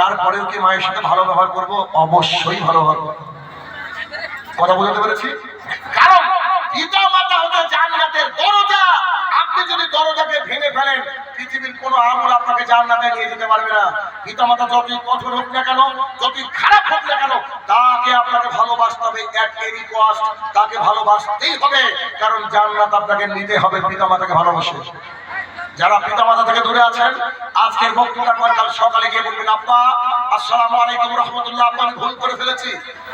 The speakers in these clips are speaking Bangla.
তারপরেও কি মায়ের সাথে ভালো ব্যবহার করবো? অবশ্যই ভালো ব্যবহার করবো। কথা বুঝতে পেরেছি? কারণ পিতা মাতা হচ্ছে জান্নাতের দরজা। আপনি যদি দরজাকে ভেঙে ফেলেন, পৃথিবীর কোনো আমল আপনাকে জান্নাতে নিয়ে যেতে পারবে না। পিতা মাতা যতই কঠোর হোক না কেন, যতই খারাপ হোক না কেন, তাকে আপনাকে ভালোবাসতে হবে। এট এনি কস্ট তাকে ভালোবাসতেই হবে, কারণ জান্নাত আপনাকে নিতে হবে পিতা মাতাকে ভালোবাসে। যারা পিতা মাতা থেকে দূরে আছেন, আজকের বক্তৃতার পর কাল সকালে গিয়ে বলবেন, আব্বা আসসালামু আলাইকুম রাহমাতুল্লাহ, আব্বা আমি ভুল করে ফেলেছি,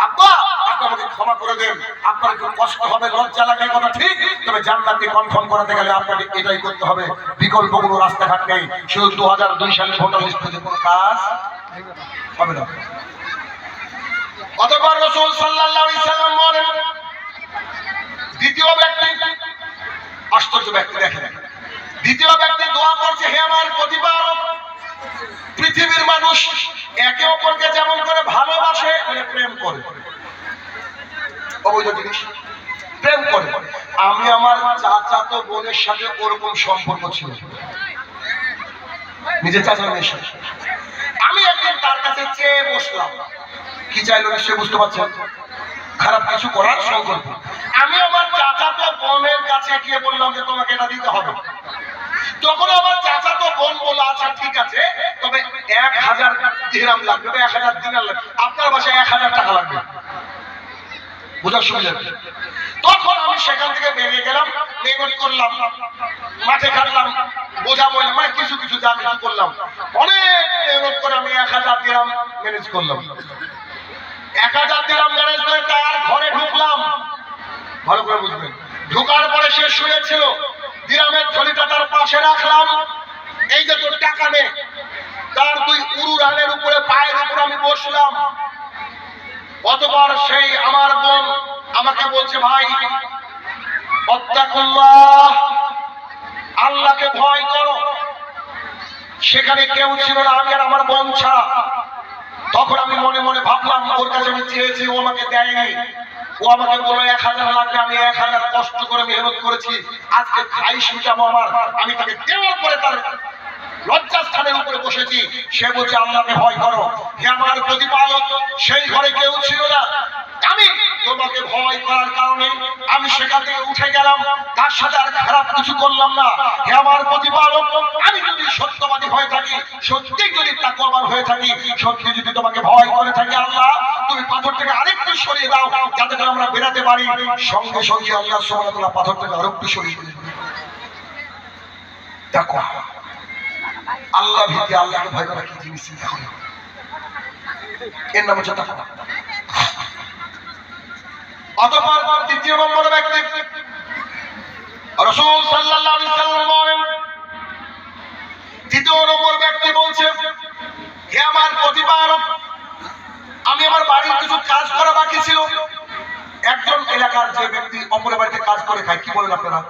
আব্বা আপনি আমাকে ক্ষমা করে দেন। আপনার একটু কষ্ট হবে, লজ্জা লাগে, কথা ঠিক, তবে জান্নাতকে কনফার্ম করাতে গেলে আপনাকে এটাই করতে হবে। বিকল্প কোনো রাস্তাঘাট নেই। শুধু 2002 সালে ভোটার লিস্টে কোনো কাজ হবে না। অতঃপর রাসূল সাল্লাল্লাহু আলাইহি সাল্লাম বলেন, দ্বিতীয় ব্যক্তি, আশ্চর্য ব্যক্তি, দেখেন দ্বিতীয় ব্যক্তি দোয়া করছে, হে আমার প্রতিপালক, পৃথিবীর মানুষ একে অপরকে যেমন করে ভালোবাসে, মানে প্রেম করে, অবৈধ জিনিস প্রেম করে, আমি আমার চাচাতো বোনের সাথে ওরকম সম্পর্ক ছিল, নিজের চাচার মেয়ের সাথে। আমি একদিন তার কাছে চেয়ে বসলাম, কি চাইলো নিশ্চয়ই বুঝতে পারছেন, খারাপ কিছু করার সংকল্প। আমি আমার চাচাতো বোনের কাছে গিয়ে বললাম যে তোমাকে এটা দিতে হবে। তখন আমার চাচাতো বোন বলল, আচ্ছা ঠিক আছে, তবে 1000 দিরহাম লাগবে, 1000 দিনার লাগবে, আপনার বাসায় 1000 টাকা লাগবে, বুঝার সুবিধা। তখন আমি সেখান থেকে বেরিয়ে গেলাম, মেহনত করলাম, মাঠে খাটলাম, বোঝা বললাম, মানে কিছু কিছু যা কিছু করলাম, অনেক মেহনত করে আমি 1000 দিরহাম ম্যানেজ করলাম। 1000 দিরহাম ম্যানেজ করে তার ঘরে ঢুকলাম, ভালো করে বুঝবেন। ঢোকার পরে সে শুয়েছিল, দিরহামের থলিটা তার পাশে রাখলাম, এই যে তোর টাকা নে, তার 2 উরু রানের উপরে পায়ের উপর আমি বসলাম। অতঃপর সেই আমার বোন আমাকে বলছে, ভাই আত্তাকুল্লাহ, আল্লাহকে ভয় করো। সেখানে কেউ ছিল না, আমি আর আমার বোন ছাড়া। তখন আমি মনে মনে ভাবলাম, ওর কাছে আমি চেয়েছি, ও আমাকে দেয়নি। ও আমাকে বললো 1000 লাগবে, আমি 1000 কষ্ট করে মেহনত করেছি, আজকে খাই সুজাবো আমার, আমি তাকে দেওয়ার পরে তার লজ্জাস্থানের উপরে বসেছি। সে বলছে আল্লাহকে ভয় করো। হে আমার প্রতিপালক, সেই ঘরে কেউ ছিল না, আমি তোমাকে ভয় করার কারণে আমি সেখান থেকে উঠে গেলাম, তার সাথে আর খারাপ কিছু করলাম না। হে আমার প্রতিপালক, আমি যদি সত্যবাদী হয়ে থাকি, সত্যি যদি তাকওয়াবান হয়ে থাকি, সত্যি যদি তোমাকে ভয় করে থাকি, আল্লাহ তুমি পাথর থেকে আরেকটু সরিয়ে দাও, যাতে করে আমরা বেরাতে পারি। সঙ্গে সঙ্গে আল্লাহ সুবহানাহু ওয়া তাআলা পাথর থেকে আরেকটু সরিয়ে দিলেন। দেখো আল্লাহ ভীতি, আল্লাহকে ভয় করা কি জিনিস, চিন্তা করো, এর নাম হচ্ছে তাকওয়া। অতঃপর তৃতীয় নম্বর ব্যক্তি, রাসূল সাল্লাল্লাহু আলাইহি সাল্লাম বলেন, তৃতীয় নম্বর ব্যক্তি বলছে, হে আমার প্রতিপালক, আমি আমার বাড়ির কিছু কাজ করা বাকি ছিল। একজন এলাকার যে ব্যক্তি অপরের বাড়িতে কাজ করে খায়, কি বলেন আপনারা,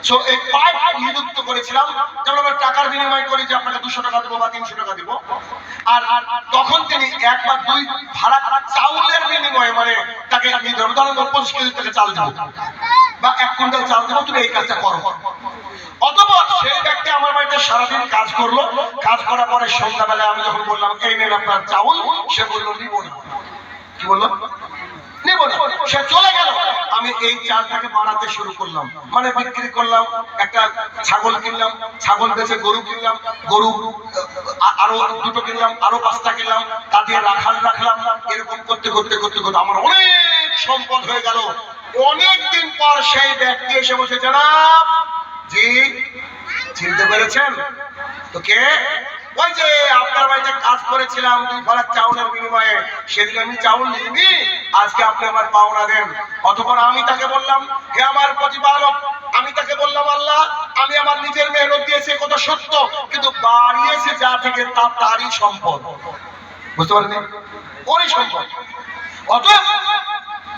সো এই পাইপ নিযুক্ত করেছিলাম, যেমন আমরা টাকার বিনিময় করি যে আপনাকে 200 টাকা দেবো বা 300 টাকা দেবো, আর তখন তিনি 1 বা 2 ভাড়া চাউলের বিনিময়ে, মানে তাকে আমি ধরুন 25 কেজি থেকে চাল দেবো বা 1 কুইন্টাল চাল দেবো, তুমি এই কাজটা করো। অতঃপর সেই ব্যক্তি আমার বাড়িতে সারাদিন কাজ করলো, কাজ করার পরে সন্ধ্যাবেলায় আমি যখন বললাম এই নেন আপনার চাউল, সে বললো নিবো না। কি বললো? নিবো না। সে চলে গেল। আমি এই চালটাকে বাড়াতে শুরু করলাম, মানে বিক্রি করলাম, একটা ছাগল কিনলাম, ছাগল বেচে গরু কিনলাম, গরু আরো 2টো কিনলাম, আরো 5টা কিনলাম, তা দিয়ে রাখলাম। এরকম করতে করতে করতে করতে আমার অনেক সম্পদ হয়ে গেল। অনেকদিন পর সেই ব্যক্তি এসে বসে, জনাব জি চিনতে পেরেছেন তো? কে? ওই যে আপনার বাড়িতে কাজ করেছিলাম 2 ভাড়া চাউলের বিনিময়ে, সেদিন আমি চাউল নিইনি, আজকে আপনি আমার পাওনা দেন। অতঃপর আমি তাকে বললাম, হে আমার প্রতিপালক, আমি তাকে বললাম, আল্লাহ আমি আমার নিজের মেহনত দিয়েছি, কথা সত্য, কিন্তু বাড়িয়েছে যা থেকে তারই সম্পদ, বুঝতে পারেননি, ওরই সম্পদ। অতএব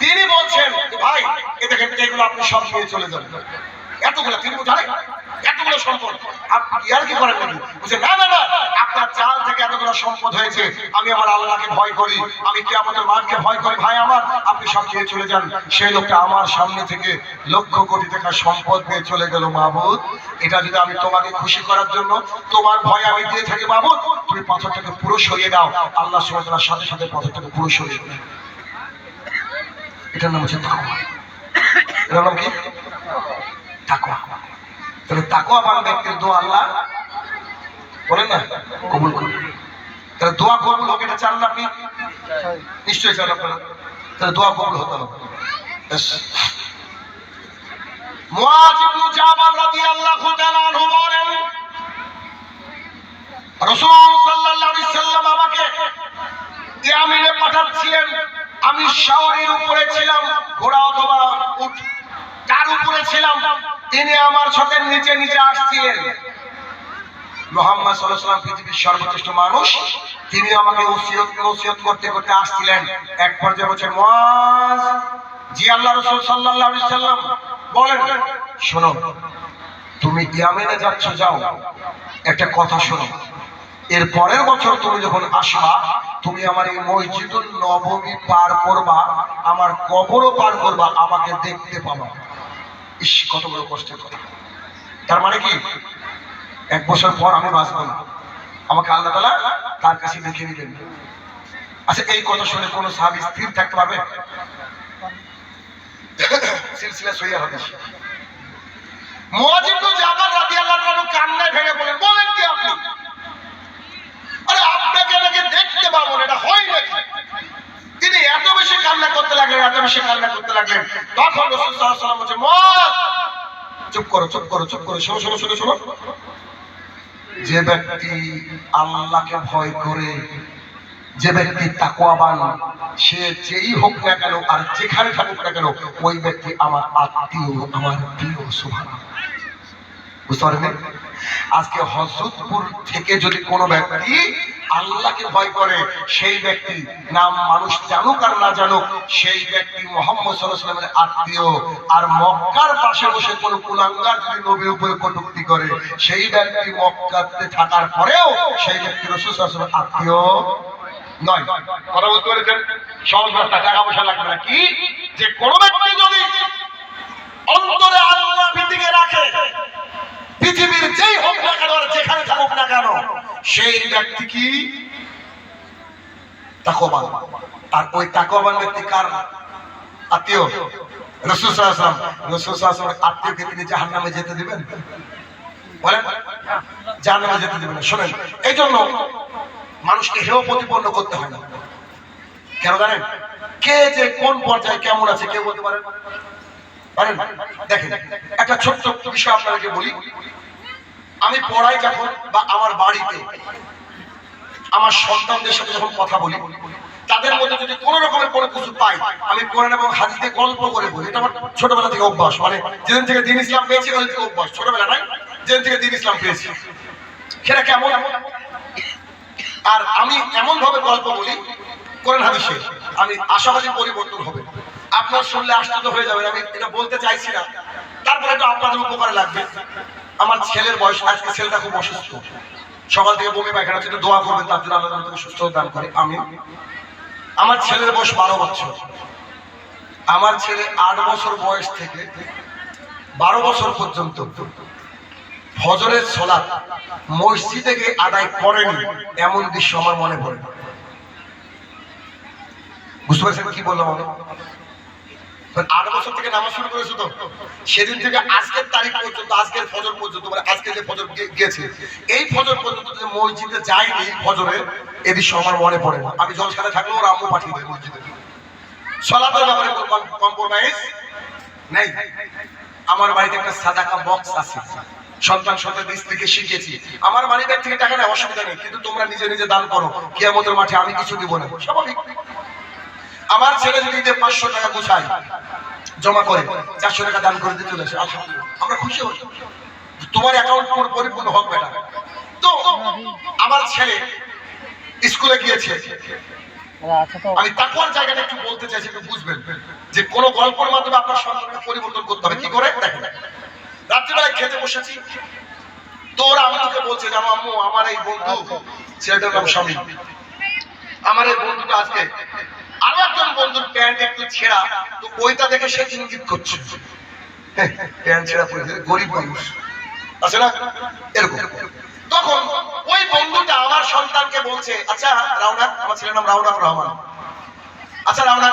তিনি বলছেন, ভাই এ দেখেন এগুলো আপনি সব নিয়ে চলে যাবেন, এতগুলো তিনি জানেন, এতগুলো সম্পদ আপনি আর কি করেন নাকি? বলছে না না না, আপনার চাল থেকে এতগুলো সম্পদ হয়েছে, আমি আমার আল্লাহকে ভয় করি, আমি কিয়ামতের মাঠকে ভয় করি, ভাই আমার আপনি সব নিয়ে চলে যান। সেই লোকটা আমার সামনে থেকে লক্ষ কোটি টাকা সম্পদ নিয়ে চলে গেল। মাবুদ, এটা যদি আমি তোমাকে খুশি করার জন্য তোমার ভয় আমি দিয়ে থাকি, মাবুদ তুমি পাথরটাকে পুরো সরিয়ে দাও। আল্লাহ সুবহানাহু ওয়া তাআলার সাথে সাথে পাথরটাকে পুরো সরিয়ে দাও। এটার নাম হচ্ছে তাকওয়া। এটার নাম কি? তাকওয়া। তাহলে তাকওয়াবান ব্যক্তির দোয়া আল্লাহ বলেন না কবুল করবে। তাহলে দোয়া কবুল হোক এটা চান না আপনি? নিশ্চয়ই চান আপনারা। তাহলে দোয়া কবুল হতে হবে। মুআয ইবনে জাবাল রাদিয়াল্লাহু তাআলা আনহু বলেন, রাসূল সাল্লাল্লাহু আলাইহি সাল্লাম আমাকে ইয়ামিনে পাঠাচ্ছিলেন। আমি শাওয়ারের উপরে ছিলাম, ঘোড়া অথবা উট তার উপরে ছিলাম। তিনি আমার সাথে নিচে নিচে আসছিলেন। মুহাম্মদ সাল্লাল্লাহু আলাইহি ওয়াসাল্লাম পৃথিবীর সর্বশ্রেষ্ঠ মানুষ, তিনি আমাকে ওসিয়ত করতে করতে আসছিলেন। এক পর্যায়ে বলছেন, মুআয, জি আল্লাহ রাসূল সাল্লাল্লাহু আলাইহি সাল্লাম বলেন, শোনো তুমি ইয়ামেনে যাচ্ছ, যাও, একটা কথা শোনো, এর পরের বছর তুমি যখন আসবা, তুমি আমার এই মসজিদুল নববী পার করবা, আমার কবরও পার করবা, আমাকে দেখতে পাবা। ইস, কত বড় কষ্টের কথা। তার মানে কি, এক বছর পর আমি বাঁচবো না, আমাকে আল্লাহ তাআলা তার কাছে দেখে নিবেন। আচ্ছা, এই কথা শুনে কোন সাহাবী স্থির থাকতে পারবে? সিলসিলা সহিহ হাদিস। মুআয ইবনে জাবাল রাদিয়াল্লাহু তাআলা কান্নায় ভেঙে পড়লেন। বলেন কি আপনি? আরে আপনাকে নাকি দেখতে পাবো না, এটা হয় নাকি? তিনি এত বেশি কান্না করতে লাগলেন, এত বেশি কান্না করতে লাগলেন। তখন রাসূল সাল্লাল্লাহু আলাইহি ওয়াসাল্লাম বলেন, মুআয, চুপ করো, চুপ করো, চুপ করো, শোনো শোনো শোনো শোনো। যে ব্যক্তি আল্লাহকে ভয় করে, যে ব্যক্তি তাকওয়াবান, সে যেই হোক না কেন আর যেখানে থাকুক না কেন, ওই ব্যক্তি আমার আত্মীয়, আমার প্রিয়। সুবহানাল্লাহ। বুঝতে পারলেন? আজকে হযরতপুর থেকে যদি কোনো ব্যক্তি আল্লাহকে ভয় করে, সেই ব্যক্তি নাম মানুষ জানুক আর না জানুক, সেই ব্যক্তি মুহাম্মদ সাল্লাল্লাহু আলাইহি ওয়াসাল্লামের আত্মীয়। আর মক্কার পাশে বসে কোনো কুলাঙ্গার যদি নবীর উপরে কটূক্তি করে, সেই ব্যক্তি মক্কাতে থাকার পরেও সেই ব্যক্তি রাসূল সাল্লাল্লাহু আলাইহি ওয়াসাল্লামের আত্মীয় নয়। কথা বলতে পেরেছেন? সহজ রাস্তা, টাকা পয়সা লাগবে না। কি, যে কোনো ব্যক্তি যদি অন্তরে আল্লাহ ভীতিকে রাখে, পৃথিবীর যেই হোক না কেন আর যেখানে থাকুক না কেন, সেই ব্যক্তি কি তাকওয়াবান। আর ওই তাকওয়াবান ব্যক্তি কার আত্মীয়? রাসূল সাল্লাল্লাহু আলাইহি ওয়াসাল্লাম। রাসূল সাল্লাল্লাহু আলাইহি ওয়াসাল্লাম আত্মীয়কে তিনি জাহান্নামে যেতে দিবেন? বলেন, জাহান্নামে যেতে দিবেন না। শুনেন, এই জন্য মানুষকে হেয় প্রতিপন্ন করতে হয় না। কেন জানেন? কে যে কোন পর্যায়ে কেমন আছে কেউ বলতে পারেন? দেখেন, একটা ছোট্ট বিষয় আপনাদেরকে বলি। আমি পড়াই যখন, বা আমার বাড়িতে আমার সন্তানদের সাথে যখন কথা বলি, তাদের মধ্যে যদি কোন রকমের কোনো কিছু পাই, আমি কোরআন এবং হাদিসে গল্প করে বলি। এটা আমার ছোটবেলা থেকে অভ্যাস, মানে যেদিন থেকে দ্বীন ইসলাম পেয়েছি ওই থেকে অভ্যাস। ছোটবেলা নাই, যেদিন থেকে দ্বীন ইসলাম পেয়েছি। সেটা কেমন? আর আমি এমন ভাবে গল্প বলি কোরআন হাদিসে, আমি আশাবাদী পরিবর্তন হবে। আপনার শুনলে আশ্চর্য হয়ে যাবেন, আমি এটা বলতে চাইছি না, তারপরে তো আপনাদের উপকারে লাগবে। আমার ছেলের বয়স, আজকে ছেলেটা খুব অসুস্থ, সকাল থেকে বমি পায়খানা, একটু দোয়া করবেন তার জন্য, আল্লাহ তাকে সুস্থ দান করে, আমিন। আমার ছেলের বয়স 12 বছর। আমার ছেলে 8 বছর বয়স থেকে 12 বছর পর্যন্ত ফজরের সালাত মসজিদে গিয়ে আদায় করেনি, এমন দৃশ্য আমার মনে পড়ে। বুঝতে পারছেন কি বললাম আমি? 8 বছর থেকে নামাজ শুরু করেছে, তো সেদিন থেকে আজকের তারিখ পর্যন্ত, আজকের ফজর পর্যন্ত, মানে আজকে যে ফজর গেছে, এই ফজর পর্যন্ত যে মসজিদে যায়নি ফজরের, এই দৃশ্য আমার মনে পড়ে না। আমি জলসাতে থাকলেও ওর আম্মু পাঠিয়ে দেয় মসজিদে। সালাতের ব্যাপারে কম্প্রোমাইজ নাই। আমার বাড়িতে একটা সাদাকা বক্স আছে, সন্তান স্ত্রীকে শিখিয়েছি। আমার মানিব্যাগ থেকে টাকা নেই, অসুবিধা নেই, কিন্তু তোমরা নিজে নিজে দান করো, কিয়ামতের মাঠে আমি কিছু দিব না। স্বাভাবিক। আমার ছেলে যদি 500 টাকা গোছায় জমা করে 400 টাকা দান করে দিয়ে চলে আসে, আলহামদুলিল্লাহ, আমরা খুশি হই। তোমার অ্যাকাউন্ট পরিপূর্ণ হোক বেটা। তো আমার ছেলে স্কুলে গিয়েছে, আমি তাকওয়ার জায়গাটা একটু বলতে চাইছি, একটু বুঝবেন যে কোন গল্পের মাধ্যমে আপনার সন্তানকে পরিবর্তন করতে হবে। কি করে? দেখেন, রাত্রিবেলায় খেতে বসেছি, তোর আম্মুকে বলছে যে আম্মু আমার এই বন্ধু, ছেলেটার নাম স্বামী, আমার এই বন্ধুটা আজকে আরো একজন বন্ধুর প্যান্ট একটু ছেঁড়া, তো ওইটা দেখে সে ইঙ্গিত করছে প্যান্ট ছেঁড়া পড়েছে, গরিব মানুষ আছে না এরকম। তখন ওই বন্ধুটা আমার সন্তানকে বলছে, আচ্ছা রাউনা, আমার ছেলের নাম রাউনার রহমান, আচ্ছা রাউনা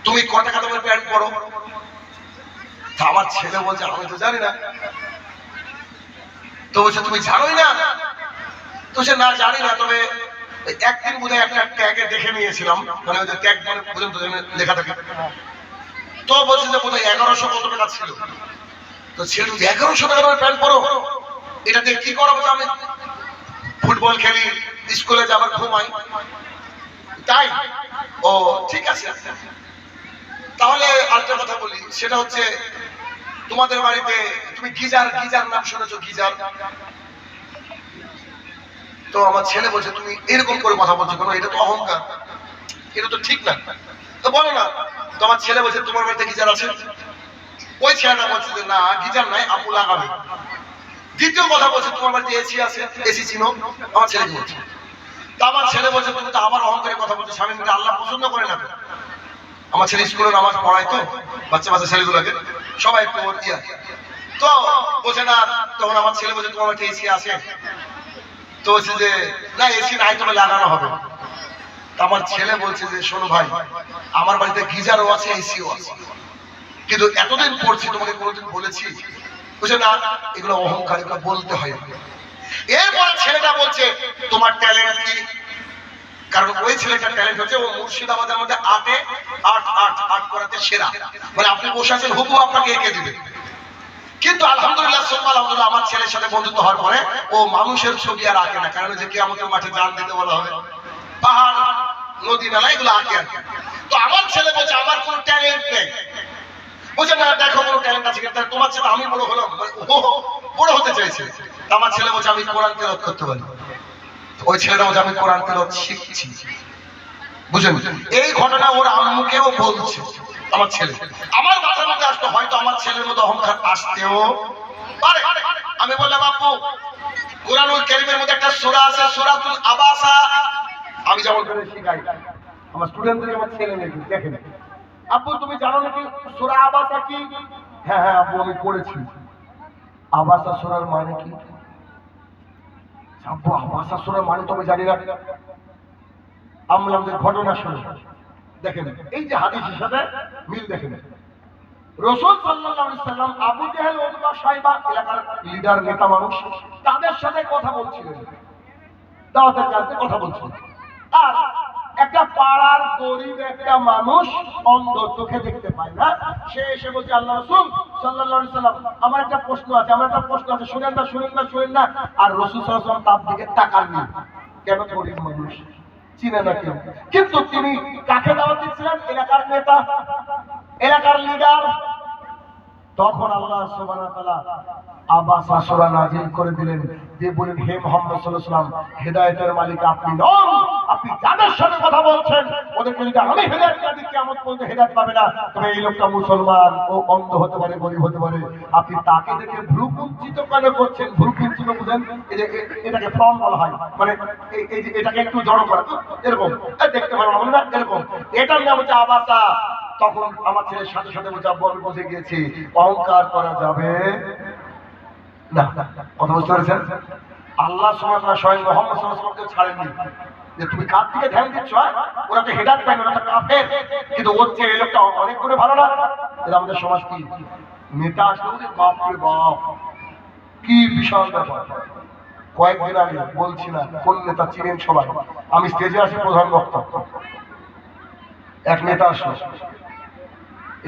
তুমি ক টাকা তোমার প্যান্ট পরো? তা আমার ছেলে বলছে আমি তো জানি না। তো বলছে তুমি জানোই না? তো সে না জানি না, তবে একদিন বোধহয় একটা ট্যাগে দেখে নিয়েছিলাম, মানে ওই যে ট্যাগ মানে পর্যন্ত লেখা থাকে, তো বলছে যে বোধহয় 1100 কত টাকা ছিল। তো ছেলে 1100 টাকা তোমার প্যান্ট পরো, এটা দিয়ে কি করবো? আমি ফুটবল খেলি, স্কুলে যাবার ঘুমাই। তাই? ও ঠিক আছে। তাহলে আরেকটা কথা বলি, সেটা হচ্ছে তোমাদের বাড়িতে তুমি গিজার নাম শুনেছো? গিজার? তো আমার ছেলে বলছে তুমি এরকম করে কথা বলছো কেন, এটা তো অহংকার, এটা তো ঠিক না, তো বলো না। তো আমার ছেলে বলছে তোমার বাড়িতে গিজার আছে? ওই ছেলেটা বলছে যে না গিজার নাই, আপু লাগাবে। দ্বিতীয় কথা বলছে তোমার বাড়িতে এসি আছে? এসি চিনো? আমার ছেলে কি বলছে? তা আমার ছেলে বলছে তুমি তো আবার অহংকারের কথা বলছো, স্বামী মেয়েটা আল্লাহ পছন্দ করে না। আমার ছেলে স্কুলে নামাজ পড়ায়, তো বাচ্চা ছেলেগুলোকে সবাই একটু ইয়া, তো বলছে না। তখন আমার ছেলে বলছে তোমার বাড়িতে এসি আছে? তো বলছে যে না এসি নাই, তবে লাগানো হবে। আমার ছেলে বলছে যে শোনো ভাই, আমার বাড়িতে গিজারও আছে, এসিও আছে, কিন্তু এতদিন পড়ছি তোমাকে কোনোদিন বলেছি? বুঝে না, এগুলো অহংকার, এগুলো বলতে হয়। এরপরে ছেলেটা বলছে তোমার ট্যালেন্ট কি? কারণ ওই ছেলেটার ট্যালেন্ট হচ্ছে ও মুর্শিদাবাদের মধ্যে আর্ট করাতে সেরা, মানে আপনি বসে আছেন হুবহু আপনাকে এঁকে দিবে। কিন্তু আলহামদুলিল্লাহ আলহামদুলিল্লাহ আমার ছেলের সাথে বন্ধুত্ব হওয়ার পরে ও মানুষের ছবি আর আঁকে না, কারণ যে কিয়ামতের মাঠে জান দিতে বলা হবে, পাহাড় নদী নালা এগুলো আঁকে আর। তো আমার ছেলে বলছে আমার কোনো ট্যালেন্ট নেই। বুঝে না, দেখো কোনো ট্যালেন্ট আছে কিন্তু তোমার ছেলে আমি বড় হলাম, ও বড় হতে চাইছে। আমার ছেলে বলছে আমি কোরআন তেলাওয়াত করতে পারি। ওই ছেলেটা বলছে আমি কোরআন তেলাওয়াত শিখছি। বুঝেন, এই ঘটনা ওর আম্মুকেও বলছে আমার ছেলে। আমার মাথার মধ্যে আসতো হয়তো আমার ছেলের মধ্যে অহংকার আসতেও পারে। আমি বললাম আপু কোরআনুল কারীমের মধ্যে একটা সূরা আছে, সূরাতুল আবাসা। আমি যেমন করে শিখাই আমার স্টুডেন্টদের, আমার ছেলে মেয়েকে দেখেন, আপু তুমি জানো নাকি সূরা আবাসা কি? হ্যাঁ হ্যাঁ আপু আমি পড়েছি। আবাসা সূরার মানে কি? আপু আবাসা সূরার মানে তো আমি জানি না। আমলামদের ঘটনা শুনে দেখেন, এই যে হাদিসের সাথে মিল দেখেন। রাসূল সাল্লাল্লাহু আলাইহি সাল্লাম আবু জেহেল, উতবা, শাইবা এলাকার লিডার নেতা মানুষ, তাদের সাথে কথা বলছিলেন, দাওয়াতের কাজে কথা বলছিলেন। আর একটা পাড়ার গরিব একটা মানুষ, অন্ধ, চোখে দেখতে পায় না, সে এসে বলছে আল্লাহ রাসূল সাল্লাল্লাহু আলাইহি সাল্লাম আমার একটা প্রশ্ন আছে, শুনেন না। আর রাসূল সাল্লাল্লাহু আলাইহি সাল্লাম তার দিকে তাকাননি। কেন? গরিব মানুষ, চিনে না কেউ। কিন্তু তিনি কাকে দাওয়াত দিচ্ছিলেন? এলাকার নেতা, এলাকার লিডার। তখন আল্লাহ সুবহানাহু ওয়া তাআলা আবাসা সূরা নাযিল করে দিলেন, যে বলেন হে মুহাম্মদ সাল্লাল্লাহু আলাইহি ওয়াসাল্লাম, হেদায়েতের মালিক আপনি নন। আপনি যাদের সাথে কথা বলছেন ওদেরকে যদি আমি হেদায়েত না দিই কিয়ামত পর্যন্ত হেদায়েত পাবে না। তবে এই লোকটা মুসলমান, ও অন্ধ হতে পারে, গরিব হতে পারে, আপনি তাকে দেখে ভ্রু কুঞ্চিত কেন করছেন? ভ্রু কুঞ্চিত বুঝেন? এই যে এটাকে ফ্রম বলা হয়, মানে এই যে এটাকে একটু জড়ো করা, এরকম দেখতে পারো না এরকম, এটার নাম হচ্ছে আবাসা। তখন আমার ছেলের সাথে সাথে বলছে আব্বু আমি বুঝে গিয়েছি, অহংকার করা যাবে না। কথা বুঝতে পেরেছেন? আল্লাহ সুবহানাহু ওয়া তাআলা স্বয়ং মুহাম্মদ সাল্লাল্লাহু আলাইহি ওয়াসাল্লামকে ছাড়েননি যে তুমি কার দিকে ধ্যান দিচ্ছ, ওরা তো হেদায়েত পায় না, ওরা তো কাফের। কিন্তু ওর চেয়ে এই লোকটা অনেক করে ভালো না। এটা আমাদের সমাজ কি নেতা আসলে বলে বাপ রে বাপ কি বিশাল ব্যাপার। কয়েকদিন আগে বলছি না কোন নেতা চিনেন সবাই, আমি স্টেজে আসি প্রধান বক্তা, এক নেতা আসলো,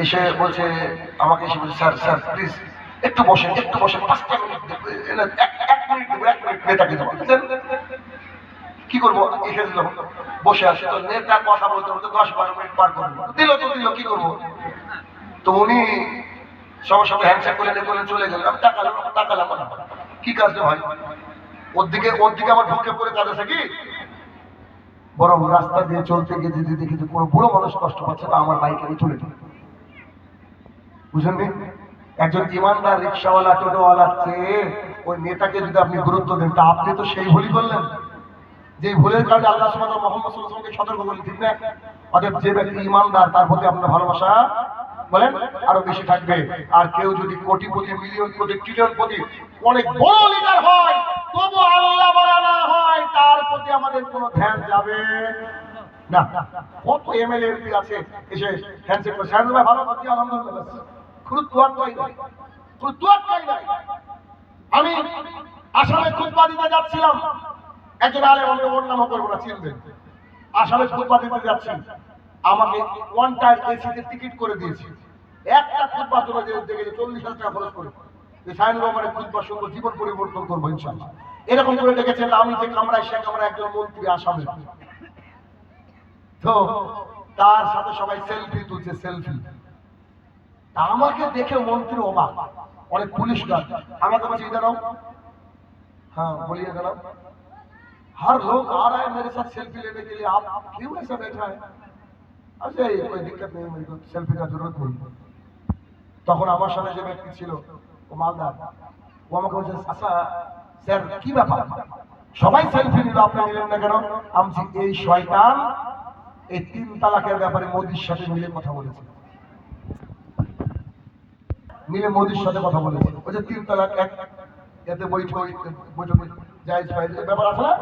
এসে বলছে আমাকে, এসে বলছে স্যার প্লিজ একটু বসেন 5টা মিনিট এক মিনিট দেবো, 1 মিনিট নেতাকে দেবো। কি করবো, এসে দিল, বসে আসে। তো নেতা কথা বলতে বলতে 10-12 মিনিট পার করবো, দিল, কি করবো। তো উনি সবার সাথে হ্যান্ডশেক করে চলে গেলেন। আমি তাকালাম কি কাজ ভাই, ওর দিকে আমার ঢুকে পড়ে কাজ আছে কি? বরং রাস্তা দিয়ে চলতে গিয়ে যদি দেখি যে কোনো বুড়ো মানুষ কষ্ট পাচ্ছে, তা আমার বাইকে আমি তুলে দিই। বুঝলেন? একজন ইমানদার রিক্সাওয়ালা টোটোওয়ালার চেয়ে ওই নেতাকে যদি আপনি গুরুত্ব দেন, তা আপনি তো সেই ভুলই করলেন যে ভুলের কারণে আল্লাহ সুবহানাহু মুহাম্মদ সাল্লাল্লাহু আলাইহি ওয়াসাল্লামকে সতর্ক করলেন, ঠিক না? অতএব যে ব্যক্তি ইমানদার তার প্রতি আপনার ভালোবাসা বলেন আরো বেশি থাকবে। আর কেউ যদি কোটিপতি, মিলিয়ন প্রতি, ট্রিলিয়ন প্রতি, অনেক বড় লিডার হয়, তবু আল্লাহ বলা না হয়, তার প্রতি আমাদের কোনো ধ্যান যাবে না। কত এমএলএ এমপি আছে এসে হ্যান্ডশেক করে, স্যার ভাই ভালো আছি আলহামদুলিল্লাহ, কোনো তোয়াক্কাই নাই, কোনো তোয়াক্কাই নাই। আমি আসামে খুতবা দিতে যাচ্ছিলাম, একজন আলেম, আমি ওর নামও করবো না, চিনবেন, আসামে খুতবা দিতে যাচ্ছি, আমাকে ওয়ান টাইম এসিতে টিকিট করে দিয়েছে। একটা খুতবা তোরা যে দেখে 40,000 টাকা খরচ করে যে সাইন রহমানের খুতবা শুনবো, জীবন পরিবর্তন করবো ইনশাআল্লাহ, এরকম করে ডেকেছেন। আমি যে কামরায়, সে কামরায় একজন মন্ত্রী আসামে, তো তার সাথে সবাই সেলফি তুলছে, সেলফি। আমাকে দেখে মন্ত্রী অবাক, অনেক পুলিশ গার্ড আমাকে বলছে इधर आओ, हाँ बोलिए जनाब, हर लोग आ रहा है मेरे साथ सेल्फी लेने के लिए, आप क्यों ऐसा बैठा है? अच्छा कोई दिक्कत नहीं, मेरे को सेल्फी का जरूरत नहीं। তখন আমার সাথে যে ব্যক্তি ছিল ও মালদার, ও আমাকে বলছে আচ্ছা স্যার কি ব্যাপার, সবাই সেলফি নিল, আপনি নিলেন না কেন? আমি এই শয়তান এই 3 তালাকের ব্যাপারে মোদির সাথে মিলে কথা বলেছে, মিলে মোদির সাথে কথা বলেছে। ওই যে 3 তালাক এক এতে বৈঠক জায়েজ ফায়েজ ব্যাপার আছে না?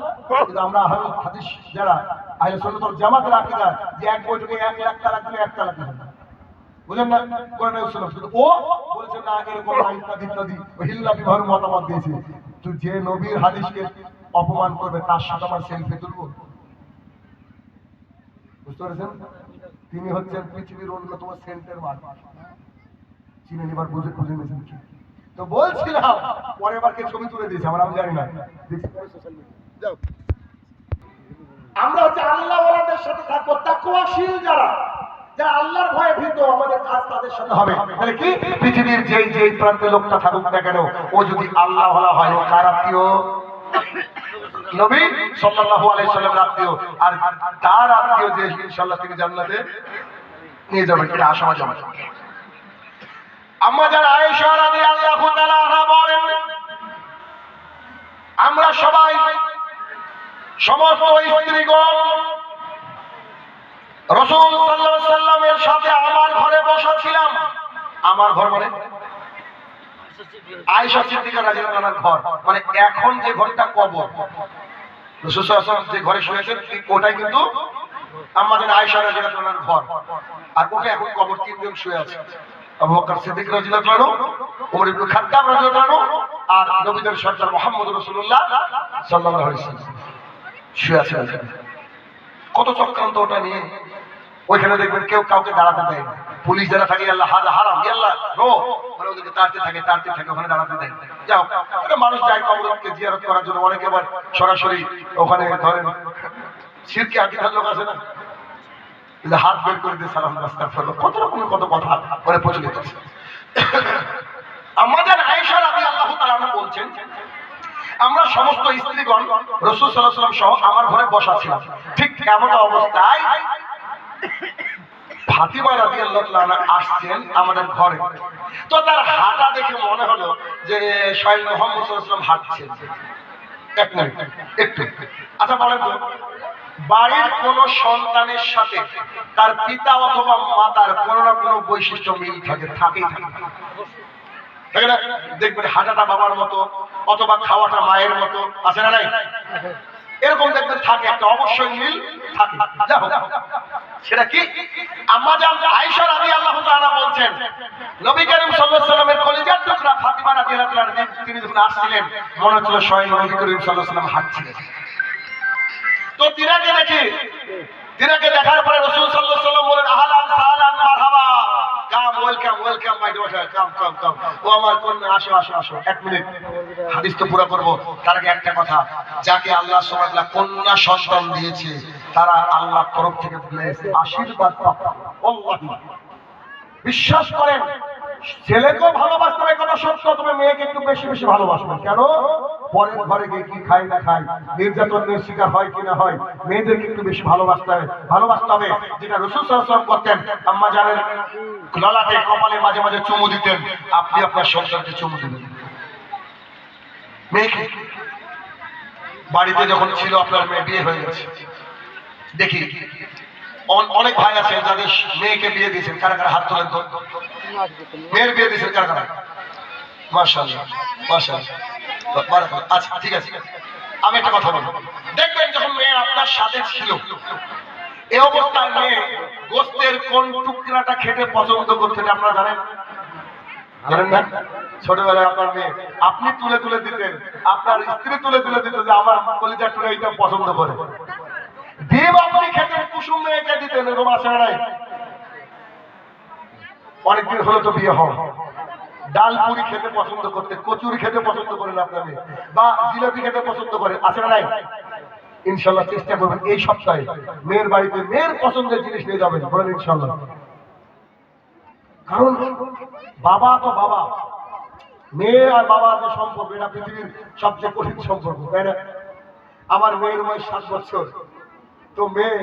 কিন্তু আমরা হাদিস যারা আহলে সুন্নাত ওয়াল জামাতের আকীদা, যে এক বৈঠকে 1 লাখ তালাক দিলে 1 তালাক হবে, বুঝলেন না? কোরআনে উসুল কিন্তু ও বলেছে না, এরকম না, ইত্যাদি ইত্যাদি, হিল্লা বিবাহের মতামত দিয়েছে। তো যে নবীর হাদিসকে অপমান করবে তার সাথে আমার সেলফি তুলবো? বুঝতে পেরেছেন? তিনি হচ্ছেন পৃথিবীর অন্যতম সেন্টের মালিক, চিনে নিবার বুঝে নিয়েছেন। তো বলছিলাম পরের বার কে ছবি তুলে দিয়েছে আমরা, আমি জানি না। আমরা হচ্ছে আল্লাহ ওয়ালাদের সাথে থাকবো, তাকওয়াশীল যারা, যারা আল্লাহর ভয়ে ভীত, আমাদের কাজ তাদের সাথে হবে। তাহলে কি পৃথিবীর যেই প্রান্তে লোকটা থাকুক না কেন, ও যদি আল্লাহ ওয়ালা হয়, ও কার আত্মীয়? নবী সাল্লাল্লাহু আলাইহি সাল্লামের আত্মীয়। আর তার আত্মীয় যে ইনশাআল্লাহ তিনি জান্নাতে নিয়ে যাবেন, এটা আশাবাদ। আম্মা জান আয়েশা রাদিয়াল্লাহু তাআলা আনহা বলেন, আমরা সবাই সমস্ত স্ত্রীগণ রাসূল সাল্লাল্লাহু আলাইহি সাল্লামের সাথে আমার ঘরে বসা ছিলাম। আমার ঘর মানে আয়েশা সিদ্দিকা রাদিয়াল্লাহু আনহার ঘর, মানে এখন যে ঘরটা কবর, রাসূল সাল্লাল্লাহু আলাইহি ওয়াসাল্লাম যে ঘরে শুয়েছেন ওটাই কিন্তু আম্মা জান আয়েশা রাদিয়াল্লাহু আনহার ঘর। আর ওটা এখন কবর, 3 জন শুয়ে আছে, আবু বকর সিদ্দিক রাদিয়াল্লাহু আনহু, ওমর ইবনে খাত্তাব রাদিয়াল্লাহু আনহু, আর নবীদের সরদার মুহাম্মদ রাসূলুল্লাহ সাল্লাল্লাহু আলাইহি ওয়াসাল্লাম শুয়ে আছেন। কত চক্রান্ত ওটা নিয়ে। ওইখানে দেখবেন কেউ কাউকে দাঁড়াতে দেয় না, পুলিশ যারা থাকে আল্লাহ হাজা হারাম আল্লাহ রো, মানে ওদেরকে তাড়তে থাকে ওখানে দাঁড়াতে দেয়। যাও, এটা মানুষ যায় কবরকে জিয়ারত করার জন্য, অনেকে আবার সরাসরি ওখানে ধরেন শিরকি আকীদার লোক আছে না, হাত বের করে দিয়ে সালাম আস্তাগফিরুল্লাহ, কত রকমের কত কথা পরে প্রচলিত আছে। আমাদের আয়েশা রাদিয়াল্লাহু তাআলা আনহা বলছেন, আমরা সমস্ত স্ত্রীগণ রাসূল সাল্লাল্লাহু আলাইহি ওয়াসাল্লাম সহ আমার ঘরে বসা ছিলাম। ঠিক এমন অবস্থায় ফাতিমা রাদিয়াল্লাহু তাআলা আনহা আসছেন আমাদের ঘরে। তো তার হাঁটা দেখে মনে হলো যে স্বয়ং মুহাম্মদ সাল্লাল্লাহু আলাইহি ওয়াসাল্লাম হাঁটছেন। এক মিনিট একটু, আচ্ছা বলেন তো, বাড়ির কোন সন্তানের সাথে তার পিতা অথবা মাতার কোন না কোন বৈশিষ্ট্য মিল থাকেই থাকে। দেখবেন হাঁটাটা বাবার মতো অথবা খাওয়াটা মায়ের মতো, আছে না নাই? এরকম দেখবেন থাকে, একটা অবশ্যই মিল থাকে। সেটা কি? আম্মা জান আয়েশা রাদিয়াল্লাহু তাআলা বলছেন, নবী করিম সাল্লাল্লাহু আলাইহি ওয়াসাল্লামের কলিজার টুকরা ফাতিমা রাদিয়াল্লাহু তাআলা তিনি যখন আসছিলেন, মনে হচ্ছিল স্বয়ং নবী করিম সাল্লাল্লাহু আলাইহি ওয়াসাল্লাম হাঁটছিলেন। তো তিনাকে দেখার পরে রাসূল সাল্লাল্লাহু আলাইহি ওয়াসাল্লাম বলেন, আহলান সাহলান মারহাবা, কাম, ওয়েলকাম মাই ডটার, কাম, ও আমার কন্যা, আসো। এক মিনিট, হাদিস তো পুরো করব, তার আগে একটা কথা, যাকে আল্লাহ সুবহানাহু ওয়া তাআলা কন্যা সন্তান দিয়েছে তারা আল্লাহর তরফ থেকে ব্লেসড, আশীর্বাদ প্রাপ্ত। আল্লাহ বিশ্বাস করেন, ছেলেকেও ভালোবাসতে হবে কথা সত্য, তবে মেয়েকে একটু বেশি বেশি ভালোবাসবেন। কেন? পরের ঘরে গিয়ে কি খায় না খায়, নির্যাতনের শিকার হয় কি না হয়, মেয়েদেরকে একটু বেশি ভালোবাসতে হবে। যেটা রাসূল সাল্লাল্লাহু আলাইহি ওয়াসাল্লাম করতেন, আম্মা জানের ললাটে কপালে মাঝে মাঝে চুমু দিতেন, আপনি আপনার সন্তানকে চুমু দিবেন। মেয়েকে বাড়িতে যখন ছিল আপনার মেয়ে বিয়ে হয়ে গেছে, দেখি অনেক ভাই আছে যাদের মেয়েকে বিয়ে দিয়েছেন, কারা কারা হাত তোলেন তো? মেয়ের বিয়ে দিয়েছেন কারা কারা? মাশাআল্লাহ মাশাআল্লাহ, বারাকাল্লাহ। আচ্ছা ঠিক আছে, আমি একটা কথা বলবো। দেখবেন যখন মেয়ে আপনার সাথে ছিল, এই অবস্থায় মেয়ে গোশতের কোন টুকরাটা খেতে পছন্দ করতেন আপনারা জানেন? জানেন না? ছোটবেলায় আপনার মেয়ে আপনি তুলে তুলে দিতেন, আপনার স্ত্রী তুলে তুলে দিত যে আমার কলিজার টুকরা এটা পছন্দ করে। ডিম আপনি খেতেন, কুসুম মেয়েকে দিতেন, এরকম আছে নাই? অনেকদিন হলো তো বিয়ে হওয়া। ডাল পুরি খেতে পছন্দ করতে, কচুরি খেতে পছন্দ করেন আপনার মেয়ে, বা জিলাপি খেতে পছন্দ করে, আছে না নাই? ইনশাল্লাহ চেষ্টা করবেন এই সপ্তাহে মেয়ের বাড়িতে মেয়ের পছন্দের জিনিস নিয়ে যাবেন, বলেন ইনশাল্লাহ। কারণ বাবা তো বাবা, মেয়ে আর বাবার যে সম্পর্ক, এটা পৃথিবীর সবচেয়ে কঠিন সম্পর্ক, তাই না? আমার মেয়ের বয়স 7 বছর, তো মেয়ে